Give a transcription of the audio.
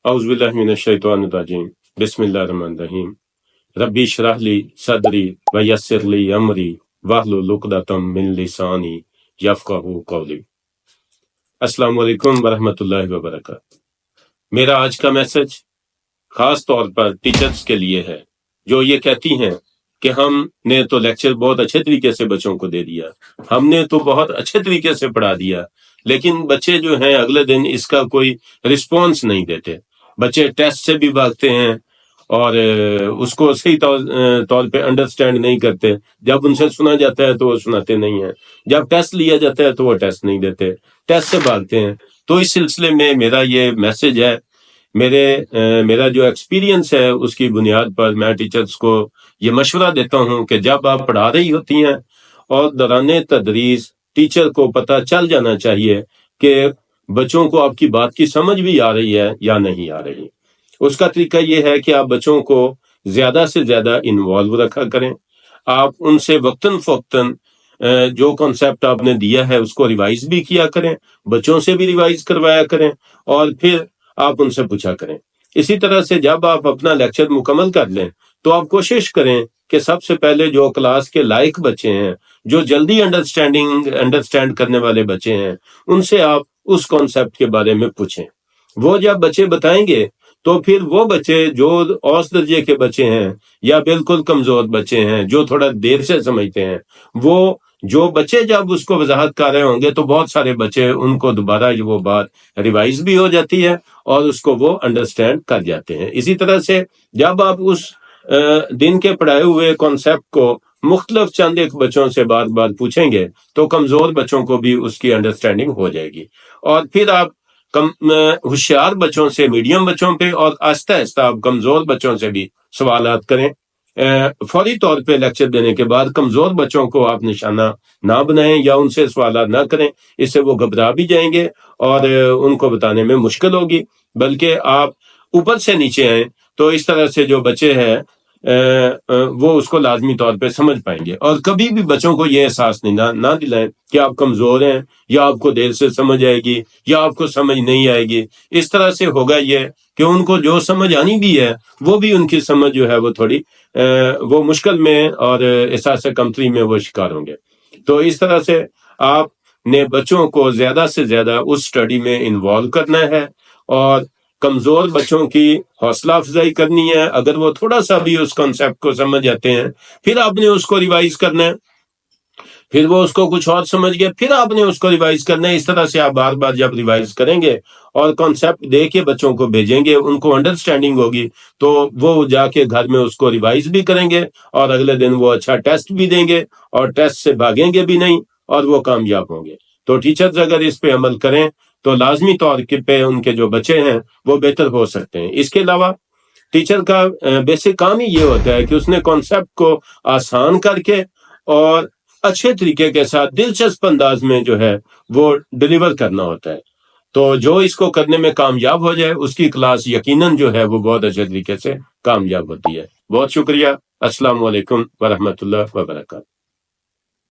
اعوذ باللہ من الشیطان الرجیم بسم اللہ الرحمن الرحیم ربی اشرح لی صدری ویسر لی امری واحلل عقدۃ من لسانی یفقہوا قولی۔ السلام علیکم ورحمۃ اللہ وبرکاتہ۔ میرا آج کا میسج خاص طور پر ٹیچرز کے لیے ہے جو یہ کہتی ہیں کہ ہم نے تو لیکچر بہت اچھے طریقے سے بچوں کو دے دیا، ہم نے تو بہت اچھے طریقے سے پڑھا دیا، لیکن بچے جو ہیں اگلے دن اس کا کوئی رسپانس نہیں دیتے۔ بچے ٹیسٹ سے بھی بھاگتے ہیں اور اس کو صحیح طور پہ انڈرسٹینڈ نہیں کرتے۔ جب ان سے سنا جاتا ہے تو وہ سناتے نہیں ہیں، جب ٹیسٹ لیا جاتا ہے تو وہ ٹیسٹ نہیں دیتے، ٹیسٹ سے بھاگتے ہیں۔ تو اس سلسلے میں میرا یہ میسج ہے، میرا جو ایکسپیرینس ہے اس کی بنیاد پر میں ٹیچرز کو یہ مشورہ دیتا ہوں کہ جب آپ پڑھا رہی ہوتی ہیں اور دوران تدریس ٹیچر کو پتہ چل جانا چاہیے کہ بچوں کو آپ کی بات کی سمجھ بھی آ رہی ہے یا نہیں آ رہی۔ اس کا طریقہ یہ ہے کہ آپ بچوں کو زیادہ سے زیادہ انوالو رکھا کریں، آپ ان سے وقتاً فوقتاً جو کانسیپٹ آپ نے دیا ہے اس کو ریوائز بھی کیا کریں، بچوں سے بھی ریوائز کروایا کریں اور پھر آپ ان سے پوچھا کریں۔ اسی طرح سے جب آپ اپنا لیکچر مکمل کر لیں تو آپ کوشش کریں کہ سب سے پہلے جو کلاس کے لائق بچے ہیں، جو جلدی انڈرسٹینڈ کرنے والے بچے ہیں، ان سے آپ اس کانسیپٹ کے بارے میں پوچھیں۔ وہ جب بچے بتائیں گے تو پھر وہ بچے جو اوسط درجے کے بچے ہیں یا بالکل کمزور بچے ہیں جو تھوڑا دیر سے سمجھتے ہیں، وہ جو بچے جب اس کو وضاحت کر رہے ہوں گے تو بہت سارے بچے ان کو دوبارہ وہ بات ریوائز بھی ہو جاتی ہے اور اس کو وہ انڈرسٹینڈ کر جاتے ہیں۔ اسی طرح سے جب آپ اس دن کے پڑھائے ہوئے کانسیپٹ کو مختلف چند ایک بچوں سے بار بار پوچھیں گے تو کمزور بچوں کو بھی اس کی انڈرسٹینڈنگ ہو جائے گی، اور پھر آپ ہوشیار بچوں سے، میڈیم بچوں پہ، اور آہستہ آہستہ آپ کمزور بچوں سے بھی سوالات کریں۔ فوری طور پہ لیکچر دینے کے بعد کمزور بچوں کو آپ نشانہ نہ بنائیں یا ان سے سوالات نہ کریں، اس سے وہ گھبرا بھی جائیں گے اور ان کو بتانے میں مشکل ہوگی، بلکہ آپ اوپر سے نیچے آئیں تو اس طرح سے جو بچے ہیں وہ اس کو لازمی طور پہ سمجھ پائیں گے۔ اور کبھی بھی بچوں کو یہ احساس نہ دلائیں کہ آپ کمزور ہیں یا آپ کو دیر سے سمجھ آئے گی یا آپ کو سمجھ نہیں آئے گی۔ اس طرح سے ہوگا یہ کہ ان کو جو سمجھ آنی بھی ہے وہ بھی ان کی سمجھ جو ہے وہ تھوڑی وہ مشکل میں اور احساس کمتری میں وہ شکار ہوں گے۔ تو اس طرح سے آپ نے بچوں کو زیادہ سے زیادہ اس سٹڈی میں انوالو کرنا ہے اور کمزور بچوں کی حوصلہ افزائی کرنی ہے۔ اگر وہ تھوڑا سا بھی اس کانسیپٹ کو سمجھ جاتے ہیں پھر آپ نے اس کو ریوائز کرنا ہے، پھر وہ اس کو کچھ اور سمجھ گئے پھر آپ نے اس کو ریوائز کرنا ہے۔ اس طرح سے آپ بار بار جب ریوائز کریں گے اور کانسیپٹ دے کے بچوں کو بھیجیں گے، ان کو انڈرسٹینڈنگ ہوگی تو وہ جا کے گھر میں اس کو ریوائز بھی کریں گے اور اگلے دن وہ اچھا ٹیسٹ بھی دیں گے اور ٹیسٹ سے بھاگیں گے بھی نہیں اور وہ کامیاب ہوں گے۔ تو ٹیچرز اگر اس پہ عمل کریں تو لازمی طور پہ ان کے جو بچے ہیں وہ بہتر ہو سکتے ہیں۔ اس کے علاوہ ٹیچر کا بیسک کام ہی یہ ہوتا ہے کہ اس نے کانسیپٹ کو آسان کر کے اور اچھے طریقے کے ساتھ دلچسپ انداز میں جو ہے وہ ڈلیور کرنا ہوتا ہے۔ تو جو اس کو کرنے میں کامیاب ہو جائے اس کی کلاس یقیناً جو ہے وہ بہت اچھے طریقے سے کامیاب ہوتی ہے۔ بہت شکریہ۔ السلام علیکم ورحمۃ اللہ وبرکاتہ۔